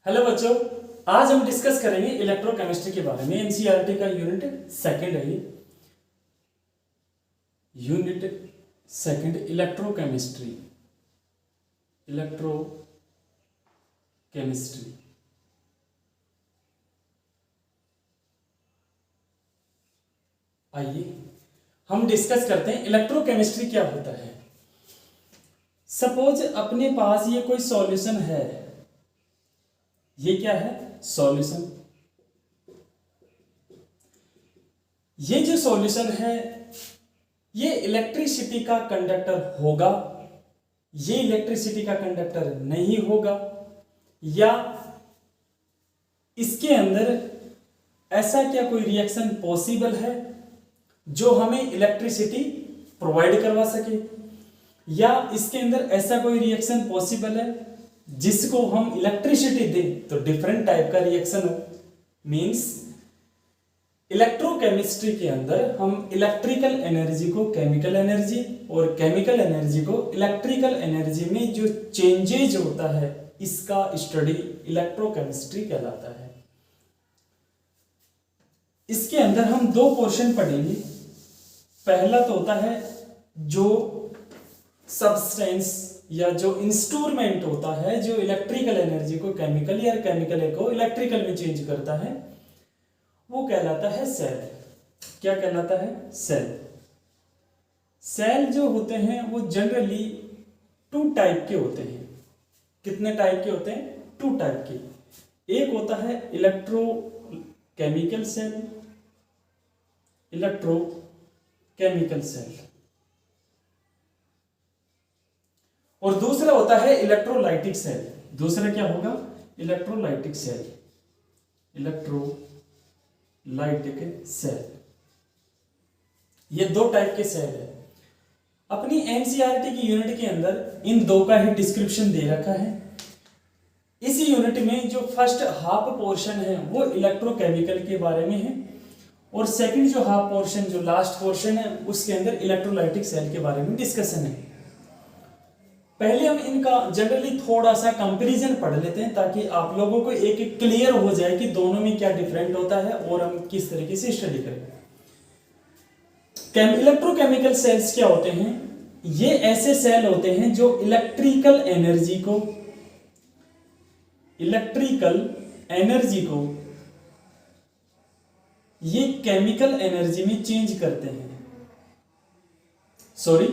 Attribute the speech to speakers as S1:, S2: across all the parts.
S1: Hello बच्चों, आज हम डिस्कस करेंगे इलेक्ट्रोकेमिस्ट्री के बारे में। एनसीईआरटी का यूनिट सेकंड है ये। Unit second electrochemistry. इलेक्ट्रोकेमिस्ट्री आइए हम डिस्कस करते हैं इलेक्ट्रोकेमिस्ट्री क्या होता है। सपोज अपने पास ये कोई सॉल्यूशन है। ये क्या है? सॉल्यूशन। ये जो सॉल्यूशन है ये इलेक्ट्रिसिटी का कंडक्टर होगा, ये इलेक्ट्रिसिटी का कंडक्टर नहीं होगा, या इसके अंदर ऐसा क्या कोई रिएक्शन पॉसिबल है जो हमें इलेक्ट्रिसिटी प्रोवाइड करवा सके, या इसके अंदर ऐसा कोई रिएक्शन पॉसिबल है जिसको हम इलेक्ट्रिसिटी दें तो डिफरेंट टाइप का रिएक्शन हो। मींस इलेक्ट्रोकेमिस्ट्री के अंदर हम इलेक्ट्रिकल एनर्जी को केमिकल एनर्जी और केमिकल एनर्जी को इलेक्ट्रिकल एनर्जी में जो चेंजेज होता है इसका स्टडी इलेक्ट्रोकेमिस्ट्री कहलाता है। इसके अंदर हम दो पोर्शन पढ़ेंगे। पहला तो होता है जो सब्सटेंस या जो इंस्ट्रूमेंट होता है जो इलेक्ट्रिकल एनर्जी को केमिकल या केमिकल को इलेक्ट्रिकल में चेंज करता है, वो कहलाता है सेल। क्या कहलाता है? सेल। सेल जो होते हैं वो जनरली टू टाइप के होते हैं। कितने टाइप के होते हैं? टू टाइप के। एक होता है इलेक्ट्रोकेमिकल सेल, इलेक्ट्रोकेमिकल सेल, और दूसरा होता है इलेक्ट्रोलाइटिक सेल। दूसरा क्या होगा? Electrolytic cell, electrolytic cell. ये दो टाइप के सेल है। अपनी एनसीईआरटी की यूनिट के अंदर इन दो का ही डिस्क्रिप्शन दे रखा है। इस यूनिट में जो फर्स्ट हाफ पोर्शन है वो इलेक्ट्रोकेमिकल के बारे में है, और सेकंड जो हाफ पोर्शन, जो लास्ट पोर्शन है, उसके अंदर इलेक्ट्रोलाइटिक सेल के बारे में डिस्कशन है। पहले हम इनका जनरली थोड़ा सा कंपैरिजन पढ़ लेते हैं ताकि आप लोगों को एक एक क्लियर हो जाए कि दोनों में क्या डिफरेंट होता है और हम किस तरीके से स्टडी करें। इलेक्ट्रोकेमिकल सेल्स क्या होते हैं? ये ऐसे सेल होते हैं जो इलेक्ट्रिकल एनर्जी को ये केमिकल एनर्जी में चेंज करते हैं। सॉरी,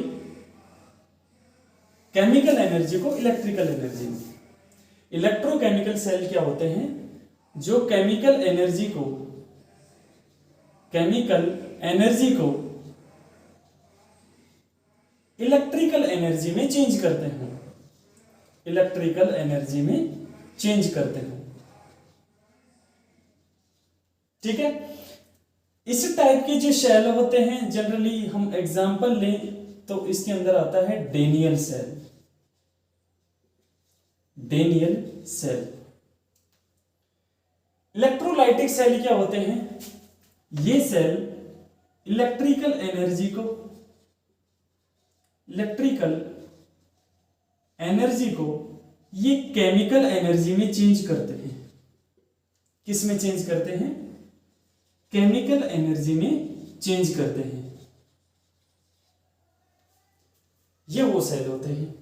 S1: केमिकल एनर्जी को इलेक्ट्रिकल एनर्जी में। इलेक्ट्रोकेमिकल सेल क्या होते हैं? जो केमिकल एनर्जी को इलेक्ट्रिकल एनर्जी में चेंज करते हैं। इलेक्ट्रिकल एनर्जी में चेंज करते हैं। ठीक है। इस टाइप के जो सेल होते हैं जनरली हम एग्जांपल लें तो इसके अंदर आता है Daniel cell. Daniel cell. Electrolytic cell क्या होते हैं? ये सेल इलेक्ट्रिकल एनर्जी को ये केमिकल एनर्जी में चेंज करते हैं। किस में चेंज करते हैं? केमिकल एनर्जी में चेंज करते हैं। ये वो सेल होते हैं।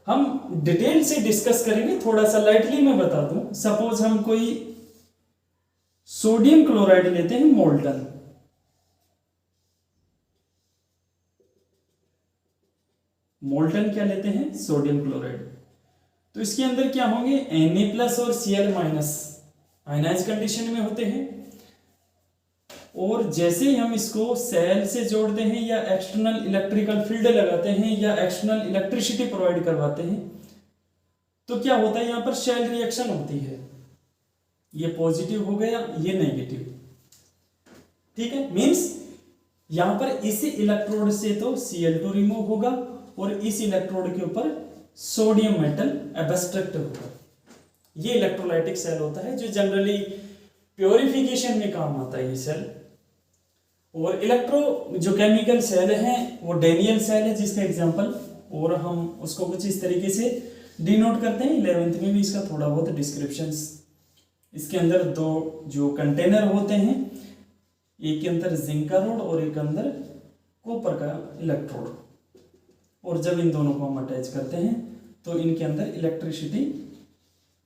S1: हम डिटेल से डिस्कस करेंगे। थोड़ा सा लाइटली मैं बता दूं। सपोज हम कोई सोडियम क्लोराइड लेते हैं, मोल्टन। मोल्टन क्या लेते हैं? Sodium chloride. तो इसके अंदर क्या होंगे? Na+ और Cl- आयनाइज कंडीशन में होते हैं। और जैसे ही हम इसको सेल से जोड़ते हैं या एक्सटर्नल इलेक्ट्रिकल फील्ड लगाते हैं या एक्सटर्नल इलेक्ट्रिसिटी प्रोवाइड करवाते हैं तो क्या होता है? यहां पर शेल रिएक्शन होती है। ये पॉजिटिव हो गया, ये नेगेटिव। ठीक है। मींस यहां पर इस इलेक्ट्रोड से तो Cl2 रिमूव होगा और इस इलेक्ट्रोड के ऊपर सोडियम मेटल एब्स्ट्रैक्ट होगा। ये इलेक्ट्रोलाइटिक सेल होता है जो जनरली प्योरिफिकेशन में काम आता है ये सेल। और जो केमिकल सेल है वो डेनियल सेल है जिसका एग्जांपल, और हम उसको कुछ इस तरीके से डिनोट करते हैं। 11th में भी इसका थोड़ा बहुत डिस्क्रिप्शन। इसके अंदर दो जो कंटेनर होते हैं, एक के अंदर जिंक का रोड और एक के अंदर कॉपर का इलेक्ट्रोड, और जब इन दोनों को हम अटैच करते हैं तो इनके अंदर इलेक्ट्रिसिटी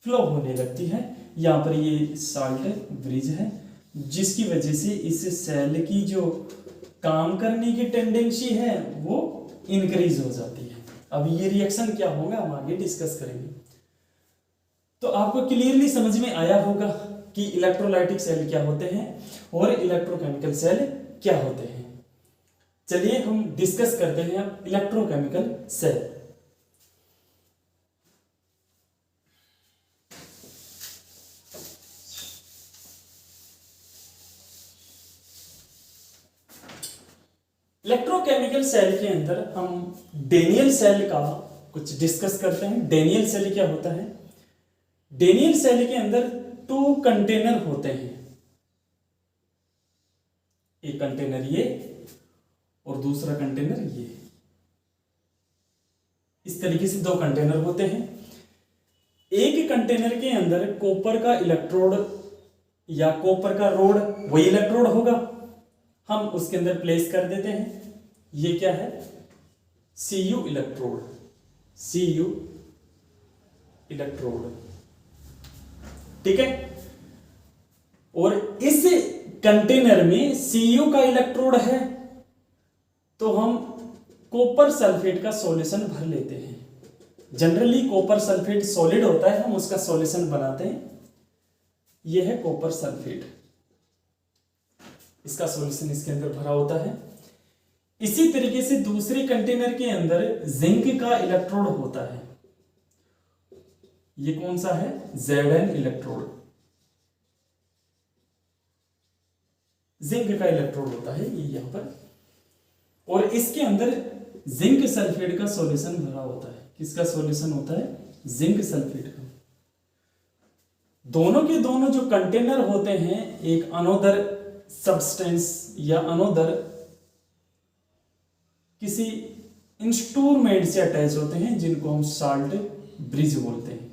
S1: फ्लो होने लगती है। यहाँ पर ये साल्ट ब्रिज है, जिसकी वजह से इस सेल की जो काम करने की टेंडेंसी है वो इंक्रीज हो जाती है। अब ये रिएक्शन क्या होगा हम आगे डिस्कस करेंगे। तो आपको क्लियरली समझ में आया होगा कि इलेक्ट्रोलाइटिक सेल क्या होते हैं और इलेक्ट्रोकेमिकल सेल क्या होते हैं। चलिए हम डिस्कस करते हैं अब इलेक्ट्रोकेमिकल सेल। इलेक्ट्रोकेमिकल सेल के अंदर हम डेनियल सेल का कुछ डिस्कस करते हैं। डेनियल सेल क्या होता है? डेनियल सेल के अंदर 2 कंटेनर होते हैं, एक कंटेनर ये और दूसरा कंटेनर ये। इस तरीके से 2 कंटेनर होते हैं। एक कंटेनर के अंदर कॉपर का इलेक्ट्रोड या कॉपर का रोड, वही इलेक्ट्रोड होगा, हम उसके अंदर प्लेस कर देते हैं। ये क्या है? Cu इलेक्ट्रोड, Cu इलेक्ट्रोड, ठीक है। और इस कंटेनर में Cu का इलेक्ट्रोड है तो हम कॉपर सल्फेट का सॉल्यूशन भर लेते हैं। जनरली कॉपर सल्फेट सॉलिड होता है, हम उसका सॉल्यूशन बनाते हैं। यह है कॉपर सल्फेट, इसका सॉल्यूशन इसके अंदर भरा होता है। इसी तरीके से दूसरे कंटेनर के अंदर जिंक का इलेक्ट्रोड होता है। ये कौन सा है? Zn इलेक्ट्रोड, जिंक का इलेक्ट्रोड होता है ये यहां पर। और इसके अंदर जिंक सल्फेट का सॉल्यूशन भरा होता है। किसका सॉल्यूशन होता है? जिंक सल्फेट का। दोनों के दोनों जो कंटेनर होते हैं एक अनोदर सब्सटेंस या अनोदर किसी इंस्ट्रूमेंट से अटैच होते हैं, जिनको हम साल्ट ब्रिज बोलते हैं।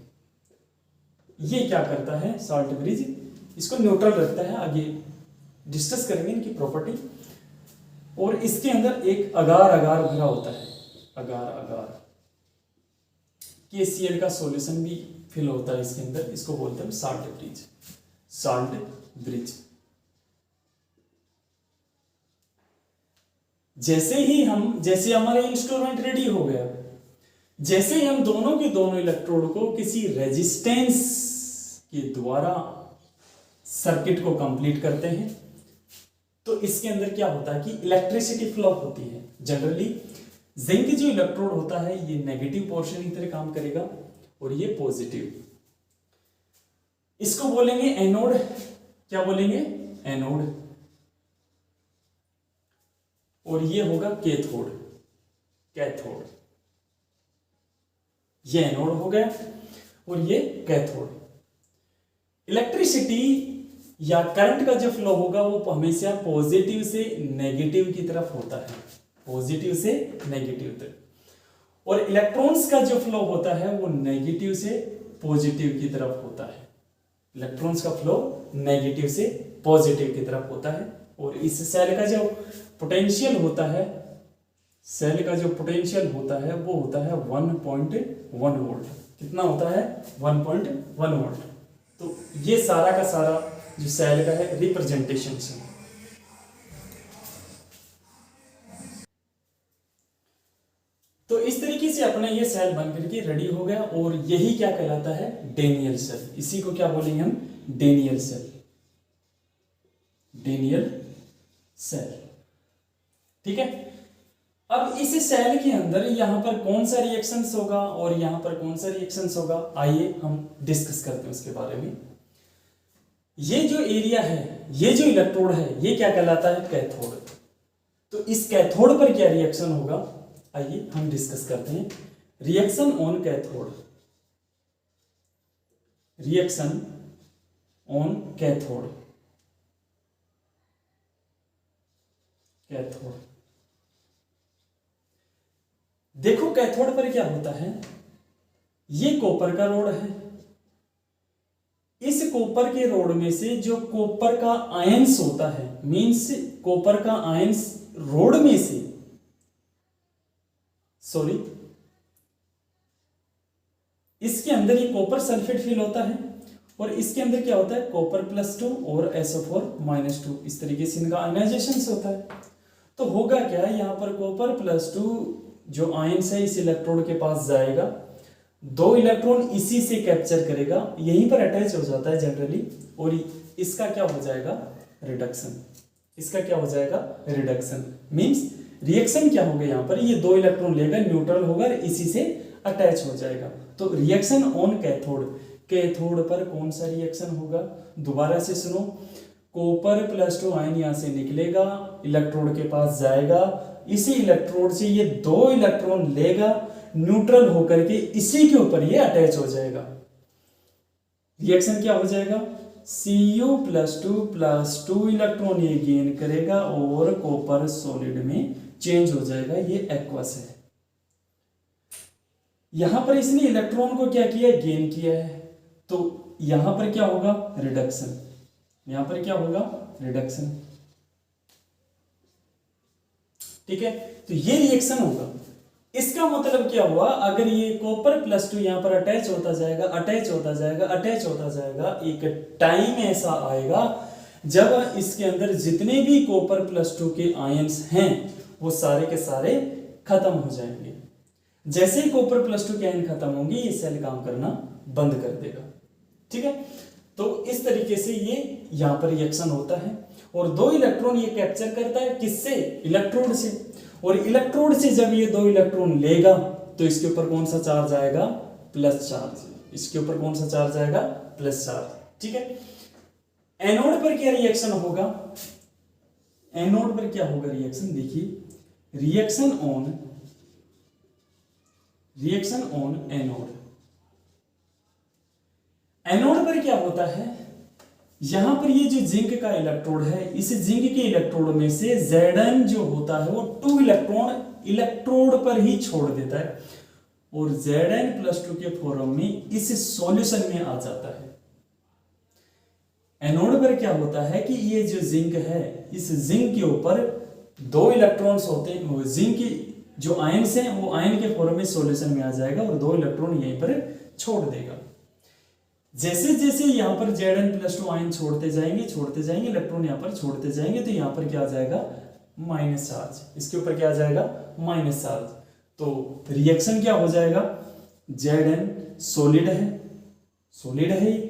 S1: ये क्या करता है? साल्ट ब्रिज इसको न्यूट्रल रखता है। आगे डिस्कस करेंगे इनकी प्रॉपर्टी। और इसके अंदर एक अगार अगार भरा होता है, अगार अगार। KCl का सॉल्यूशन भी फिल होता है इसके अंदर, इसको बोलते हैं साल्ट ब्रिज, साल्ट ब्रिज। जैसे हमारे इंस्ट्रूमेंट रेडी हो गया, जैसे ही हम दोनों के दोनों इलेक्ट्रोड को किसी रेजिस्टेंस के द्वारा सर्किट को कंप्लीट करते हैं तो इसके अंदर क्या होता है कि इलेक्ट्रिसिटी फ्लो होती है। जनरली जिंक जो इलेक्ट्रोड होता है ये नेगेटिव पोर्शन की तरह काम करेगा और ये पॉजिटिव। इसको बोलेंगे एनोड। क्या बोलेंगे? एनोड। और ये होगा कैथोड, कैथोड। ये एनोड हो गया और ये कैथोड। इलेक्ट्रिसिटी या करंट का जो फ्लो होगा वो हमेशा पॉजिटिव से नेगेटिव की तरफ होता है, पॉजिटिव से नेगेटिव तक। और इलेक्ट्रॉन्स का जो फ्लो होता है वो नेगेटिव से पॉजिटिव की तरफ होता है। इलेक्ट्रॉन्स का फ्लो नेगेटिव से पॉजिटिव की तरफ होता है। और इस सेल का जो पोटेंशियल होता है, सेल का जो पोटेंशियल होता है वो होता है 1.1 वोल्ट। कितना होता है? 1.1 वोल्ट। तो ये सारा का सारा जो सेल का है रिप्रेजेंटेशन है। तो इस तरीके से अपना ये सेल बन करके रेडी हो गया और यही क्या कहलाता है? Daniel cell. इसी को क्या बोलेंगे हम? डेनियल सेल, डेनियल सेल, ठीक है। अब इस सेल के अंदर यहां पर कौन सा रिएक्शंस होगा और यहां पर कौन सा रिएक्शंस होगा, आइए हम डिस्कस करते हैं उसके बारे में। ये जो एरिया है, ये जो इलेक्ट्रोड है, ये क्या कहलाता है? कैथोड। तो इस कैथोड पर क्या रिएक्शन होगा, आइए हम डिस्कस करते हैं। Reaction on cathode, reaction on cathode, cathode. देखो कैथोड पर क्या होता है, ये कॉपर का रोड है। इस कॉपर के रोड में से जो कॉपर का आयंस होता है, मींस कॉपर का आयंस रोड में से, सॉरी, इसके अंदर ये कॉपर सल्फेट फिल होता है और इसके अंदर क्या होता है, कॉपर +2 और SO4 -2, इस तरीके से इनका आयनाइजेशन होता है। तो होगा क्या, यहाँ पर कॉपर +2 जो आयंस है इस इलेक्ट्रोड के पास जाएगा, 2 इलेक्ट्रॉन इसी से कैप्चर करेगा, यहीं पर अटैच हो जाता है जनरली, और इसका क्या हो जाएगा, रिडक्शन। इसका क्या हो जाएगा, रिडक्शन। मींस रिएक्शन क्या होगा, यहाँ पर ये 2 इलेक्ट्रॉन लेगा, न्यूट्रल होगा, इसी से अटैच हो जाएगा। तो रिएक्शन ऑन कैथोड, कैथोड पर कौन सा रिएक्शन होगा, दोबारा से सुनो, कॉपर +2 आयन यहाँ से निकलेगा, इलेक्ट्रोड के पास जाएगा, इसी इलेक्ट्रोड से ये 2 इलेक्ट्रॉन लेगा, न्यूट्रल होकर के इसी के ऊपर ये अटैच हो जाएगा। रिएक्शन क्या हो जाएगा, Cu+2 इलेक्ट्रॉन ये गेन करेगा और कॉपर सॉलिड में चेंज हो जाएगा, ये एक्वस है। यहां पर इसने इलेक्ट्रॉन को क्या किया, गेन किया है, तो यहां पर क्या होगा, रिडक्शन। यहां पर क्या होगा, रिडक्शन। ठीक है, तो ये रिएक्शन होगा। इसका मतलब क्या हुआ, अगर ये कॉपर +2 यहां पर अटैच होता जाएगा, अटैच होता जाएगा, अटैच होता जाएगा, एक टाइम ऐसा आएगा जब इसके अंदर जितने भी कॉपर +2 के आयंस हैं वो सारे के सारे खत्म हो जाएंगे। जैसे ही कॉपर +2 के आयन खत्म होंगे, ये सेल काम करना बंद कर देगा। ठीक है, तो इस तरीके से ये यहां पर रिएक्शन होता है और 2 इलेक्ट्रॉन ये कैप्चर करता है, किससे, इलेक्ट्रोड से, और इलेक्ट्रोड से जब ये 2 इलेक्ट्रॉन लेगा तो इसके ऊपर कौन सा चार्ज आएगा, प्लस चार्ज। इसके ऊपर कौन सा चार्ज आएगा, प्लस चार्ज। ठीक है, एनोड पर क्या रिएक्शन होगा, एनोड पर क्या होगा रिएक्शन, देखिए, रिएक्शन ऑन एनोड। एनोड पर क्या होता है, यहां पर ये जो जिंक का इलेक्ट्रोड है, इस जिंक के इलेक्ट्रोड में से Zn जो होता है वो 2 इलेक्ट्रॉन इलेक्ट्रोड पर ही छोड़ देता है और Zn+2 के फॉर्म में इस सॉल्यूशन में आ जाता है। एनोड पर क्या होता है कि ये जो जिंक है, इस जिंक के ऊपर 2 इलेक्ट्रॉन्स होते हैं, जिंक की जो आयंस हैं वो आयन के फॉर्म में सॉल्यूशन में आ जाएगा और 2 इलेक्ट्रॉन यहीं पर छोड़ देगा। जैसे जैसे यहाँ पर Zn+2 आयन छोड़ते जाएंगे, इलेक्ट्रॉन यहाँ पर छोड़ते जाएंगे, तो यहाँ पर क्या आ जाएगा, माइनस चार्ज। इसके ऊपर क्या आ जाएगा, माइनस चार्ज। तो रिएक्शन क्या हो जाएगा, Zn सॉलिड है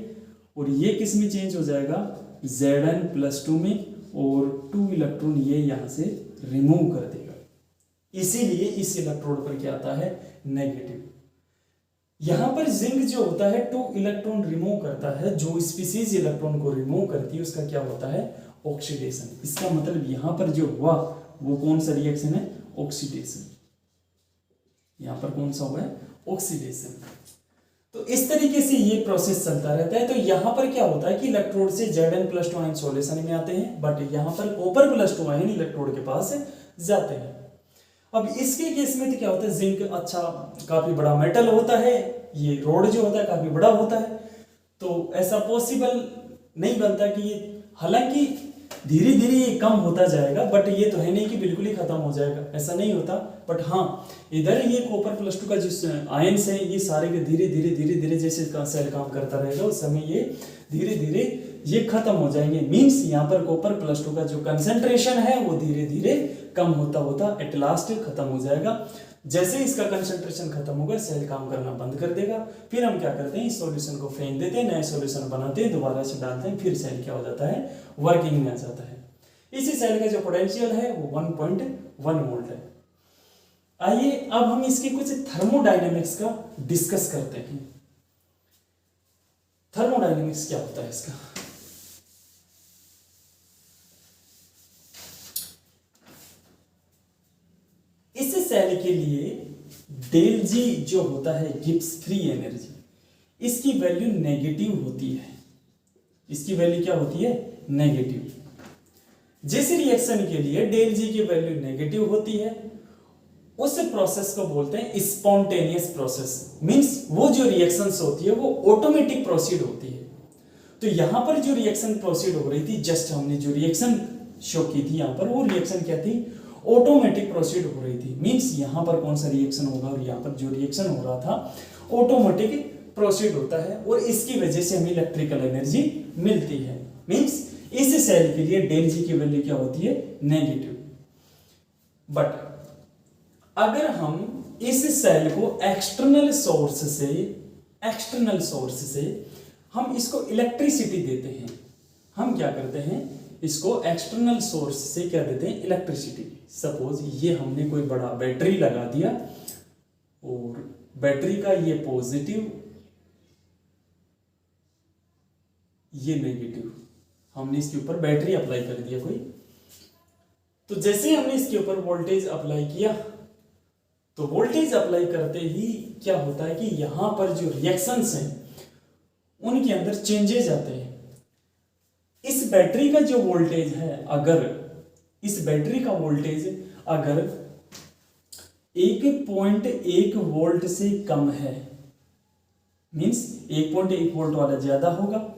S1: और ये किस में चेंज हो जाएगा, Zn+2 में, और 2 इलेक्ट्रॉन ये यहाँ से रिमूव कर देगा। इसीलिए इस इलेक्ट्रोड पर क्या आता है, नेगेटिव। यहां पर जिंक जो होता है 2 इलेक्ट्रॉन रिमूव करता है, जो स्पीसीज इलेक्ट्रॉन को रिमूव करती है उसका क्या होता है, ऑक्सीडेशन। इसका मतलब यहां पर जो हुआ वो कौन सा रिएक्शन है, ऑक्सीडेशन। यहां पर कौन सा हुआ है, ऑक्सीडेशन। तो इस तरीके से ये प्रोसेस चलता रहता है। तो यहां पर क्या होता है कि इलेक्ट्रोड से Zn+2 आयन सॉल्यूशन में आते हैं, बट यहां पर कॉपर +2 आयन इलेक्ट्रोड के पास जाते हैं। अब इसके केस में तो क्या होता है, जिंक अच्छा काफी बड़ा मेटल होता है, ये रोड जो होता है काफी बड़ा होता है, तो ऐसा पॉसिबल नहीं बनता कि ये, हालांकि धीरे धीरे ये कम होता जाएगा, बट ये तो है नहीं कि बिल्कुल ही खत्म हो जाएगा, ऐसा नहीं होता। बट हाँ, इधर ये कॉपर +2 का जो आयंस है ये सारे के धीरे धीरे जैसे सेल काम करता रहेगा उस समय ये धीरे धीरे ये खत्म हो जाएंगे। मींस यहाँ पर कॉपर +2 का जो कंसेंट्रेशन है वो धीरे धीरे कम होता होता एट लास्ट खत्म हो जाएगा। जैसे इसका कंसेंट्रेशन खत्म होगा, सेल काम करना बंद कर देगा। फिर हम क्या करते हैं, इस सॉल्यूशन को फेंक देते हैं, नए सॉल्यूशन बनाते हैं, दोबारा से डालते हैं, फिर सेल क्या हो जाता है, वर्किंग में आ जाता है। इसी सेल का जो पोटेंशियल है वो 1.1 वोल्ट है। आइए अब हम इसके कुछ थर्मोडायनेमिक्स का डिस्कस करते हैं। थर्मोडायनेमिक्स क्या होता है इसका, इस सेल के लिए डेल जी जो होता है, गिब्स फ्री एनर्जी, इसकी वैल्यू नेगेटिव होती है। इसकी वैल्यू क्या होती है, नेगेटिव। जिस रिएक्शन के लिए डेल जी की वैल्यू नेगेटिव होती है उस प्रोसेस को बोलते हैं स्पॉन्टेनियस प्रोसेस। मींस वो जो रिएक्शंस होती है वो ऑटोमेटिक प्रोसीड होती है। तो यहां पर जो रिएक्शन प्रोसीड हो रही थी, जस्ट हमने जो रिएक्शन शो की थी यहां पर, वो रिएक्शन क्या थी, ऑटोमेटिक प्रोसीड हो रही थी। मींस यहां पर कौन सा रिएक्शन होगा और यहां पर जो रिएक्शन हो रहा था ऑटोमेटिक प्रोसीड होता है, और इसकी वजह से हमें इलेक्ट्रिकल एनर्जी मिलती है। मींस इस सेल के लिए डेल जी की वैल्यू क्या होती है, नेगेटिव। बट अगर हम इस सेल को एक्सटर्नल सोर्स से हम इसको इलेक्ट्रिसिटी देते हैं, हम क्या करते हैं, इसको एक्सटर्नल सोर्स से क्या देते हैं, इलेक्ट्रिसिटी। सपोज ये हमने कोई बड़ा बैटरी लगा दिया और बैटरी का ये पॉजिटिव ये नेगेटिव, हमने इसके ऊपर बैटरी अप्लाई कर दिया कोई। तो जैसे हमने इसके ऊपर वोल्टेज अप्लाई किया, तो वोल्टेज अप्लाई करते ही क्या होता है कि यहां पर जो रिएक्शंस हैं उनके अंदर चेंजेस आते हैं। इस बैटरी का जो वोल्टेज है, अगर इस बैटरी का वोल्टेज अगर 1.1 वोल्ट से कम है, मींस 1.1 वोल्ट वाला ज्यादा होगा,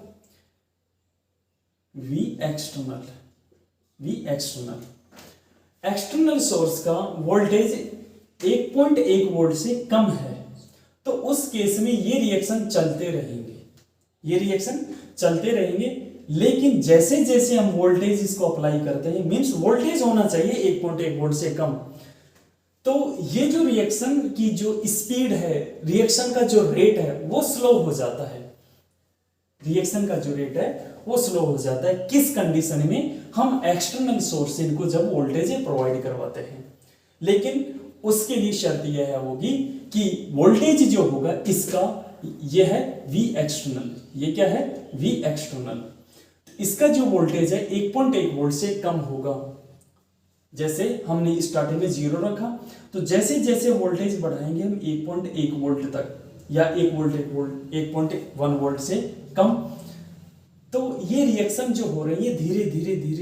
S1: V एक्सटर्नल सोर्स का वोल्टेज 1.1 वोल्ट से कम है, तो उस केस में ये रिएक्शन चलते रहेंगे। लेकिन जैसे जैसे हम वोल्टेज इसको अप्लाई करते हैं, मींस वोल्टेज होना चाहिए 1.1 वोल्ट से कम, तो ये जो रिएक्शन की जो स्पीड है, रिएक्शन का जो रेट है वो स्लो हो जाता है। किस कंडीशन में, हम एक्सटर्नल सोर्स से इनको जब वोल्टेज प्रोवाइड करवाते हैं। लेकिन उसके लिए शर्त यह होगी कि वोल्टेज जो होगा इसका, यह है V एक्सटर्नल, ये क्या है, V एक्सटर्नल, इसका जो वोल्टेज है 1.1 वोल्ट से कम होगा। जैसे हमने स्टार्टिंग में 0 रखा, तो जैसे जैसे वोल्टेज बढ़ाएंगे हम 1.1 वोल्ट तक, या 1.1 वोल्ट से कम, तो ये रिएक्शन जो हो रही है धीरे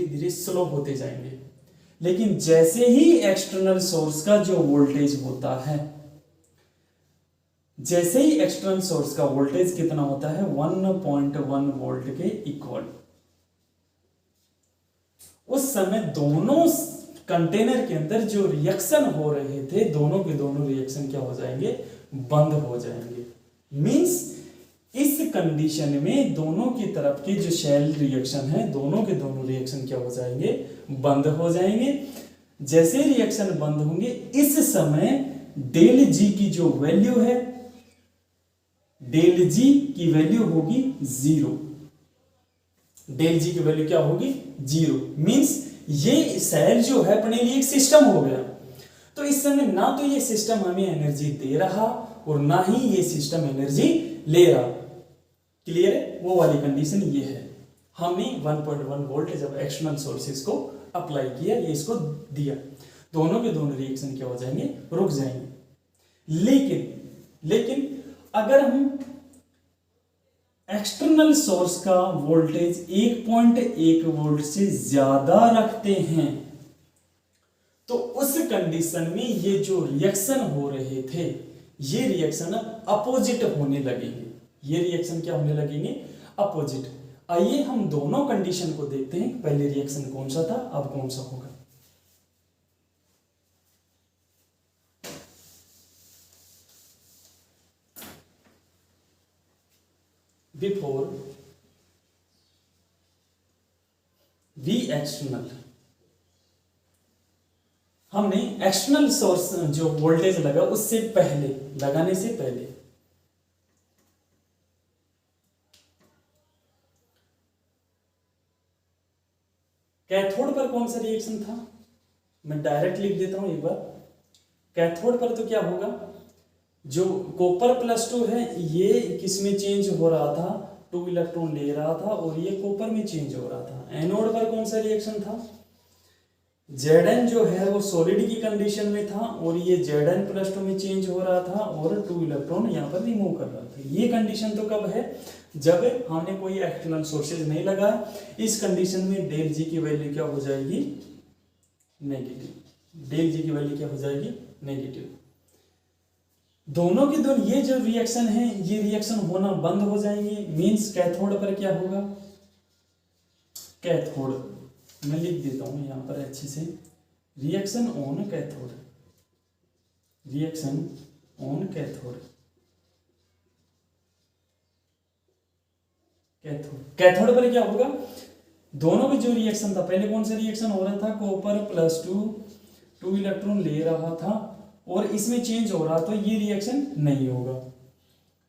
S1: धीरे स्लो होते जाएंगे। लेकिन जैसे ही एक्सटर्नल सोर्स का जो वोल्टेज होता है, जैसे ही एक्सटर्नल सोर्स का वोल्टेज कितना होता है, 1.1 वोल्ट के इक्वल, उस समय दोनों कंटेनर के अंदर जो रिएक्शन हो रहे थे, दोनों के दोनों रिएक्शन क्या हो जाएंगे, बंद हो जाएंगे। मींस इस कंडीशन में दोनों की तरफ के जो शेल रिएक्शन है, दोनों के दोनों रिएक्शन क्या हो जाएंगे, बंद हो जाएंगे। जैसे रिएक्शन बंद होंगे, इस समय डेल जी की जो वैल्यू है, डेल जी की वैल्यू होगी 0। डेल जी की वैल्यू क्या होगी, 0। मींस ये सेल जो है अपने लिए एक सिस्टम हो गया। तो इस समय ना तो ये सिस्टम हमें एनर्जी दे रहा और ना ही ये सिस्टम एनर्जी ले रहा। क्लियर है, वो वाली कंडीशन ये है। हमने 1.1 वोल्ट जब एक्सटर्नल सोर्सेज को अप्लाई किया, ये इसको दिया, दोनों के दोनों रिएक्शन क्या हो जाएंगे, रुक जाएंगे। लेकिन अगर हम एक्सटर्नल सोर्स का वोल्टेज 1.1 वोल्ट से ज्यादा रखते हैं, तो उस कंडीशन में ये जो रिएक्शन हो रहे थे, ये रिएक्शन अब अपोजिट होने लगेंगे। ये रिएक्शन क्या होने लगेंगे, अपोजिट। आइए हम दोनों कंडीशन को देखते हैं, पहले रिएक्शन कौन सा था, अब कौन सा होगा। बिफोर V एक्सटर्नल, हमने एक्सटर्नल सोर्स जो वोल्टेज लगा उससे पहले, लगाने से पहले कैथोड पर कौन सा रिएक्शन था, मैं डायरेक्ट लिख देता हूं एक बार। कैथोड पर तो क्या होगा, जो कॉपर प्लस 2 है ये किस में चेंज हो रहा था, 2 इलेक्ट्रॉन ले रहा था और ये कॉपर में चेंज हो रहा था। एनोड पर कौन सा रिएक्शन था, Zn जो है वो सॉलिड की कंडीशन में था और ये Zn+2 में चेंज हो रहा था और 2 इलेक्ट्रॉन यहाँ पर रिमूव कर रहा था। ये कंडीशन तो कब है, जब हमने कोई एक्सटर्नल सोर्सेज नहीं लगाया। इस कंडीशन में डेल जी की वैल्यू क्या हो जाएगी, नेगेटिव। डेल जी की वैल्यू क्या हो जाएगी, नेगेटिव। दोनों के दोनों ये जो रिएक्शन है ये रिएक्शन होना बंद हो जाएंगे, मींस कैथोड पर क्या होगा, कैथोड मैं लिख देता हूं यहां पर अच्छे से, reaction on cathode, reaction on cathode, cathode पर क्या होगा, दोनों में जो रिएक्शन था, पहले कौन सा रिएक्शन हो रहा था, कॉपर +2 इलेक्ट्रॉन ले रहा था और इसमें चेंज हो रहा, तो ये रिएक्शन नहीं होगा।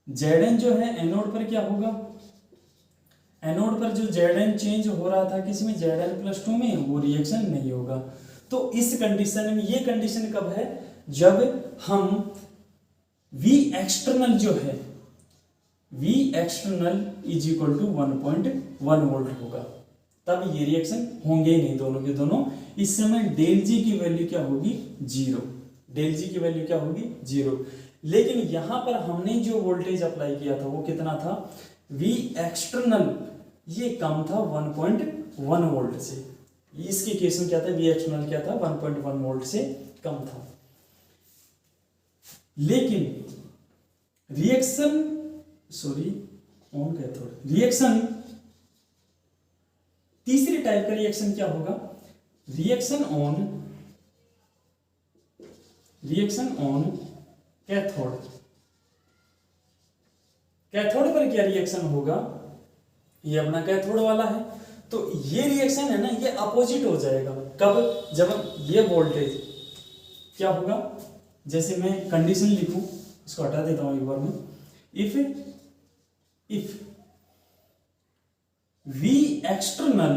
S1: Zn जो है एनोड पर क्या होगा, एनोड पर जो Zn चेंज हो रहा था किसमें, Zn+2 में, वो रिएक्शन नहीं होगा। तो इस कंडीशन में, ये कंडीशन कब है, जब हम V एक्सटर्नल जो है, V external is equal to 1.1 volt होगा, तब ये रिएक्शन होंगे ही नहीं दोनों के दोनों। इस समय डेल जी की वैल्यू क्या होगी, 0, डेल जी की वैल्यू क्या होगी, 0। लेकिन यहां पर हमने जो वोल्टेज अप्लाई किया था वो कितना था, V एक्सटर्नल ये कम था 1.1 वोल्ट से, इसके केस में क्या था, V एक्सटर्नल क्या था, 1.1 वोल्ट से कम था। लेकिन रिएक्शन ऑन कैथोड, रिएक्शन तीसरी टाइप का रिएक्शन क्या होगा, रिएक्शन ऑन कैथोड, कैथोड पर क्या रिएक्शन होगा, ये अपना कैथोड वाला है, तो ये रिएक्शन है ना, ये अपोजिट हो जाएगा, कब, जब ये वोल्टेज क्या होगा, जैसे मैं कंडीशन लिखूं, इसको हटा देता हूं एक बार में, if V external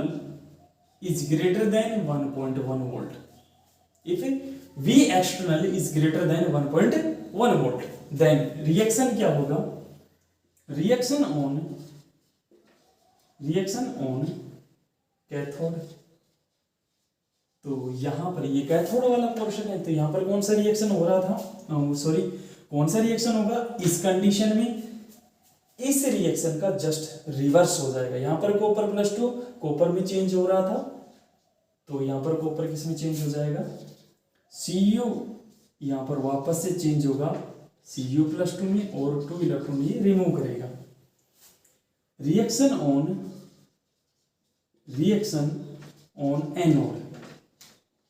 S1: is greater than 1.1 volt, if V external is greater than 1.1 volt, then reaction क्या होगा, reaction on कैथोड। तो यहां पर ये कैथोड वाला पोर्शन है, तो यहां पर कौन सा रिएक्शन हो रहा था, कौन सा रिएक्शन होगा, इस कंडीशन में इस रिएक्शन का जस्ट रिवर्स हो जाएगा। यहां पर कॉपर +2 कॉपर में चेंज हो रहा था, तो यहां पर कॉपर किस में चेंज हो जाएगा, Cu, यहां पर वापस से चेंज होगा Cu+2 में, और 2 इलेक्ट्रॉन ये रिमूव करेगा। Reaction on anode,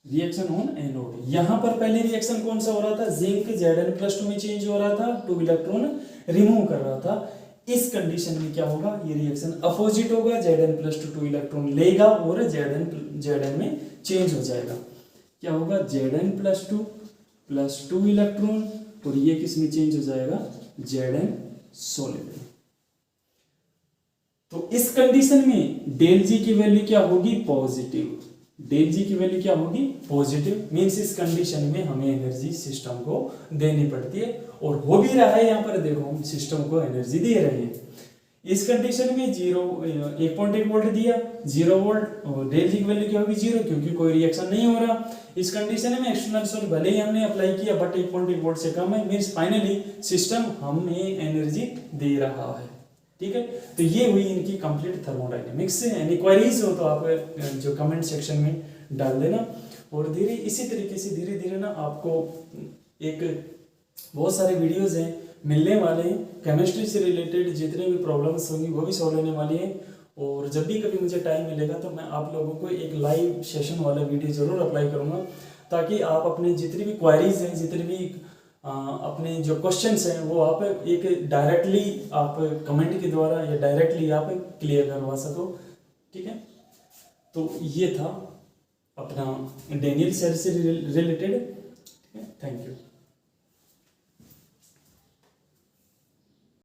S1: reaction on anode, यहां पर पहले रिएक्शन कौन सा हो रहा था, जिंक Zn+2 में चेंज हो रहा था, 2 इलेक्ट्रॉन रिमूव कर रहा था। इस कंडीशन में क्या होगा, ये रिएक्शन अपोजिट होगा, Zn+2 2 इलेक्ट्रॉन लेगा और Zn में चेंज हो जाएगा, क्या होगा, Zn+2 +2 इलेक्ट्रॉन, और ये किस में चेंज हो जाएगा, Zn सॉलिड। तो इस कंडीशन में डेल जी की वैल्यू क्या होगी, पॉजिटिव, डेल जी की वैल्यू क्या होगी, पॉजिटिव, मींस इस कंडीशन में हमें एनर्जी सिस्टम को देनी पड़ती है, और हो भी रहा है, यहाँ पर देखो हम सिस्टम को एनर्जी दे रहे हैं। इस कंडीशन में 1.1 वोल्ट दिया, 0 वोल्ट, और डेल जी की वैल्यू क्या होगी, 0, क्योंकि कोई रिएक्शन नहीं हो रहा। इस कंडीशन में एक्सटर्नल सोर्स भले ही हमने अप्लाई किया, बट 1.1 वोल्ट से कम है, मींस फाइनली सिस्टम हमें एनर्जी दे रहा है, ठीक है। तो ये हुई इनकी कंप्लीट थर्मोडायनेमिक्स। एनी क्वेरीज हो तो आप जो कमेंट सेक्शन में डाल देना, और इसी तरीके से धीरे धीरे ना आपको एक बहुत सारे वीडियोस हैं मिलने वाले हैं, केमिस्ट्री से रिलेटेड जितने भी प्रॉब्लम्स होंगी वो भी सॉल्व होने वाली हैं। और जब भी कभी मुझे टाइम मिलेगा तो मैं आप लोगों को एक लाइव सेशन वाला वीडियो ज़रूर अप्लाई करूँगा, ताकि आप अपने जितनी भी क्वेरीज हैं, जितने भी अपने जो क्वेश्चंस हैं, वो आप एक डायरेक्टली आप कमेंट के द्वारा या डायरेक्टली आप क्लियर करवा सको, ठीक है। तो ये था अपना डेनियल सेल से रिलेटेड, ठीक है। Thank you.